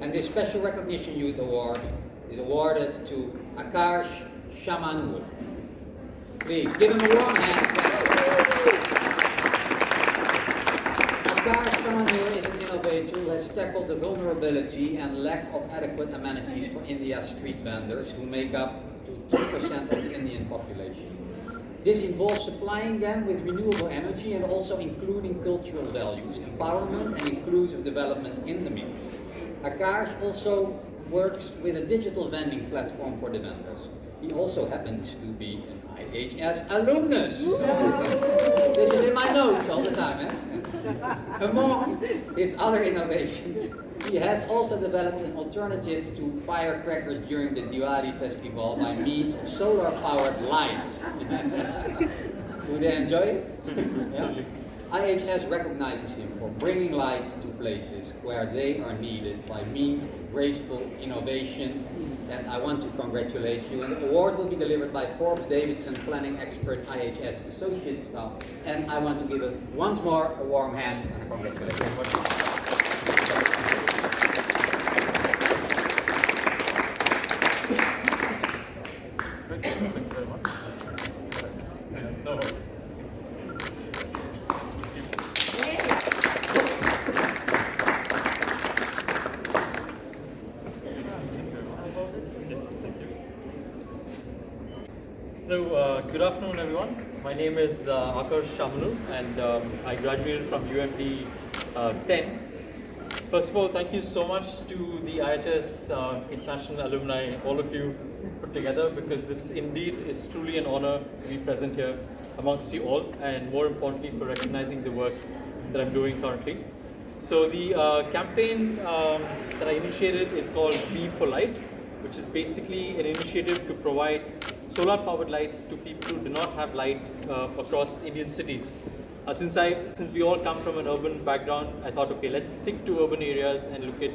And this Special Recognition Youth Award is awarded to Aakarsh Shamanur. Please give him a warm hand. Aakarsh Shamanur is an innovator who has tackled the vulnerability and lack of adequate amenities for India's street vendors, who make up to 2% of the Indian population. This involves supplying them with renewable energy and also including cultural values, empowerment and inclusive development in the mix. Aakarsh also works with a digital vending platform for the vendors. He also happens to be an IHS alumnus. This is in my notes all the time. Among his other innovations, he has also developed an alternative to firecrackers during the Diwali festival by means of solar-powered lights. Do they enjoy it? Yeah. IHS recognizes him for bringing light to places where they are needed by means of graceful innovation. And I want to congratulate you. And the award will be delivered by Forbes Davidson planning expert IHS Associates. And I want to give it once more a warm hand and a congratulations. So, good afternoon everyone. My name is Aakarsh Shamanur and I graduated from UMD 10. First of all, thank you so much to the IHS International Alumni, all of you put together, because this indeed is truly an honor to be present here amongst you all, and more importantly for recognizing the work that I'm doing currently. So the campaign that I initiated is called Be Polite, which is basically an initiative to provide solar-powered lights to people who do not have light across Indian cities. Since we all come from an urban background, I thought, okay, let's stick to urban areas and look at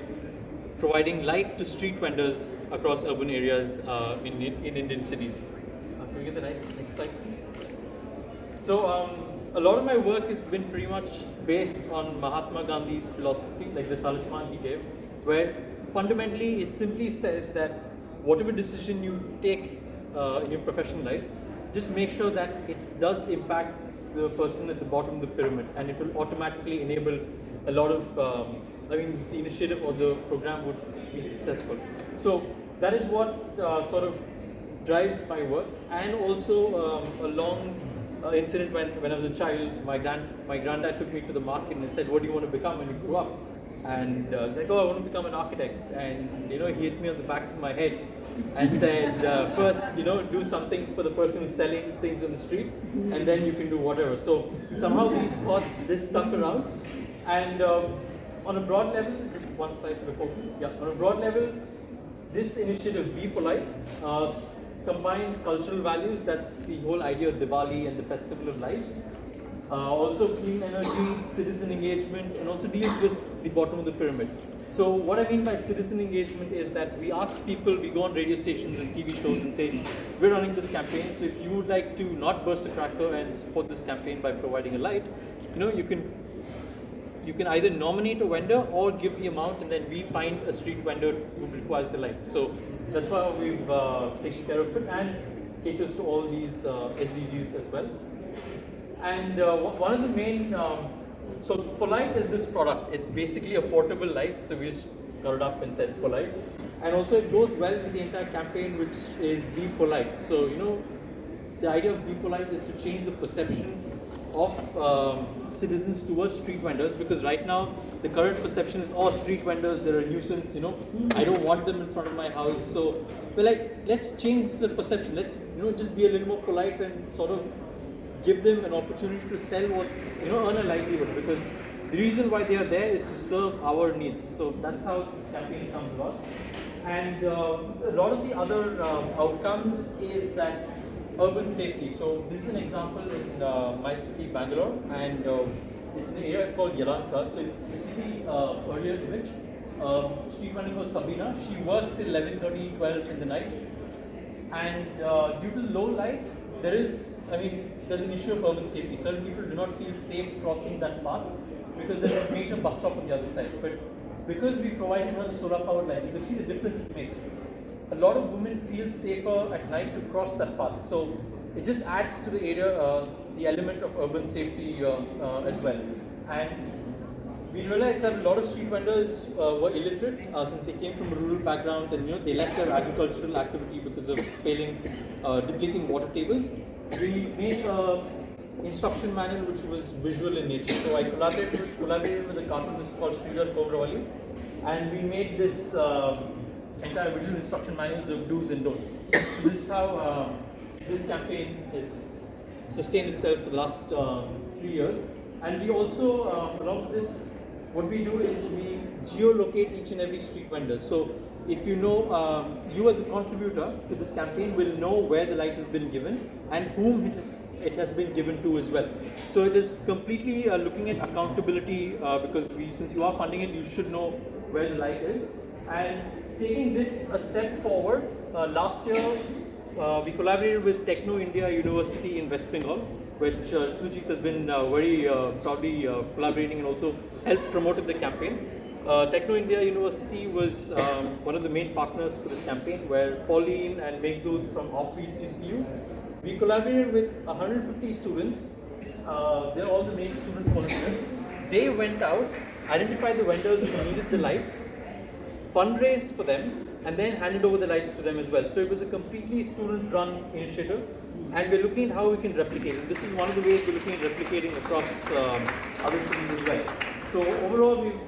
providing light to street vendors across urban areas in Indian cities. Can we get the next slide, please? So a lot of my work has been pretty much based on Mahatma Gandhi's philosophy, like the talisman he gave, where fundamentally it simply says that whatever decision you take in your professional life, just make sure that it does impact the person at the bottom of the pyramid, and it will automatically enable a lot of, the initiative or the program would be successful. So that is what sort of drives my work. And also a long incident when I was a child, my granddad took me to the market and said, "What do you want to become when you grow up?" And I was like, "Oh, I want to become an architect." And he hit me on the back of my head and said, first, do something for the person who's selling things on the street, and then you can do whatever. So somehow these thoughts, this stuck around. And on a broad level, just one slide before please. Yeah, on a broad level, this initiative, Be Polite, combines cultural values. That's the whole idea of Diwali and the Festival of Lights. Also clean energy, citizen engagement, and also deals with the bottom of the pyramid. So what I mean by citizen engagement is that we ask people, we go on radio stations and TV shows and say, we're running this campaign, so if you would like to not burst a cracker and support this campaign by providing a light, you can either nominate a vendor or give the amount, and then we find a street vendor who requires the light. So that's why we've taken care of it, and caters to all these SDGs as well. And one of the main, so Polite is this product. It's basically a portable light, so we just got it up and said Polite. And also it goes well with the entire campaign, which is Be Polite. So, the idea of Be Polite is to change the perception of citizens towards street vendors, because right now the current perception is, oh, street vendors, they're a nuisance, I don't want them in front of my house. So we're like, let's change the perception. Let's, just be a little more polite and sort of give them an opportunity to sell what, earn a livelihood, because the reason why they are there is to serve our needs. So that's how the campaign comes about. And a lot of the other outcomes is that urban safety. So this is an example in my city, Bangalore, and it's an area called Yalanka. So this is the earlier image. Street vendor called Sabina. She works till 11:30, 12 in the night. And due to low light, there's an issue of urban safety. Certain people do not feel safe crossing that path because there's a major bus stop on the other side. But because we provided her the solar powered light, you can see the difference it makes. A lot of women feel safer at night to cross that path. So it just adds to the area, the element of urban safety as well. And we realized that a lot of street vendors were illiterate since they came from a rural background, and they left their agricultural activity because of failing, depleting water tables. We made instruction manual which was visual in nature. So I collaborated with a cartoonist called Sridhar Kovrawali, and we made this entire visual instruction manuals of do's and don'ts. So this is how this campaign has sustained itself for the last 3 years. And we also, along with this, what we do is we geolocate each and every street vendor. So if you know, you as a contributor to this campaign will know where the light has been given and whom it has been given to as well. So it is completely looking at accountability because since you are funding it, you should know where the light is. And taking this a step forward, last year we collaborated with Techno India University in West Bengal, which Sujit has been very proudly collaborating and also helped promote the campaign. Techno India University was one of the main partners for this campaign, where Pauline and Meghdut from Offbeat CCU, we collaborated with 150 students. They're all the main student volunteers. They went out, identified the vendors who needed the lights, fundraised for them, and then handed over the lights to them as well. So it was a completely student-run initiative, and we're looking at how we can replicate it. This is one of the ways we're looking at replicating across other cities as well. So overall, we've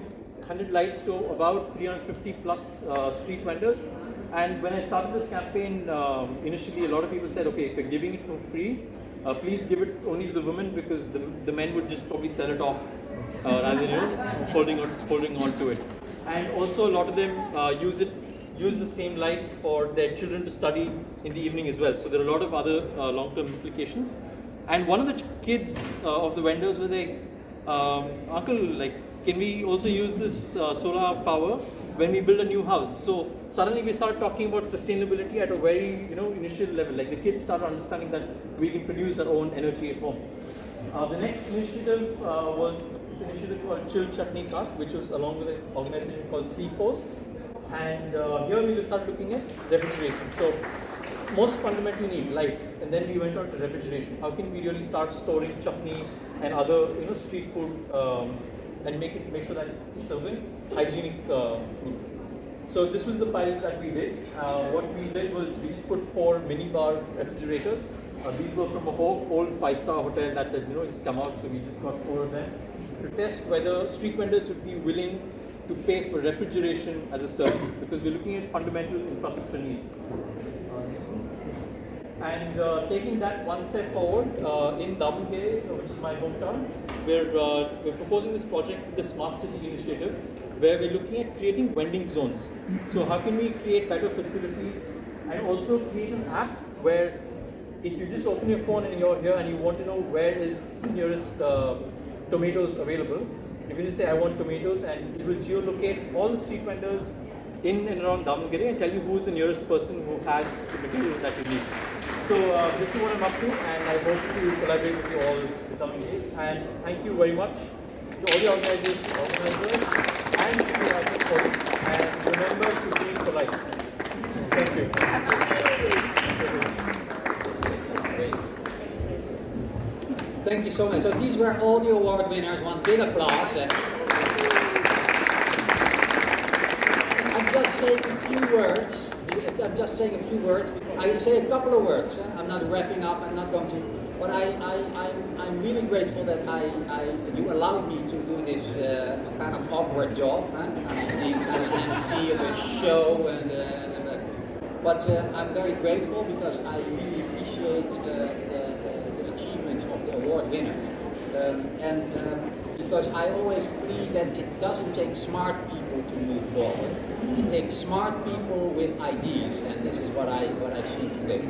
handed lights to about 350 plus street vendors. And when I started this campaign, initially a lot of people said, okay, if you're giving it for free, please give it only to the women, because the men would just probably sell it off rather than holding on to it. And also a lot of them use the same light for their children to study in the evening as well. So there are a lot of other long-term implications. And one of the kids of the vendors were like, uncle, like, can we also use this solar power when we build a new house? So suddenly we started talking about sustainability at a very initial level. Like the kids started understanding that we can produce our own energy at home. The next initiative was this initiative called Chill Chutney Cart, which was along with an organization called Seaforce. And here we will start looking at refrigeration. So most fundamentally need light, and then we went on to refrigeration. How can we really start storing chutney and other street food and make sure that it's serving hygienic food. So this was the pilot that we did. What we did was we just put 4 minibar refrigerators. These were from a whole old 5-star hotel that has come out. So we just got 4 of them to test whether street vendors would be willing to pay for refrigeration as a service, because we're looking at fundamental infrastructure needs. And taking that one step forward, in Davangere, which is my hometown, we're proposing this project, the Smart City Initiative, where we're looking at creating vending zones. So how can we create better facilities and also create an app where if you just open your phone and you're here and you want to know where is the nearest tomatoes available, you can just say I want tomatoes, and it will geolocate all the street vendors in and around Davangere and tell you who's the nearest person who has the material that you need. So this is what I'm up to, and I hope to collaborate with you all the coming days. And thank you very much to all the organizers and to our support. And remember to be polite. Thank you. Thank you so much. So these were all the award winners. One big applause. I'm just saying a few words. I say a couple of words. I'm not wrapping up. I'm not going to. But I'm really grateful that you allowed me to do this kind of awkward job. Being kind of an MC of a show. But I'm very grateful because I really appreciate the achievements of the award winners. Because I always believe that it doesn't take smart people to move forward. It takes smart people with ideas, and this is what I see today.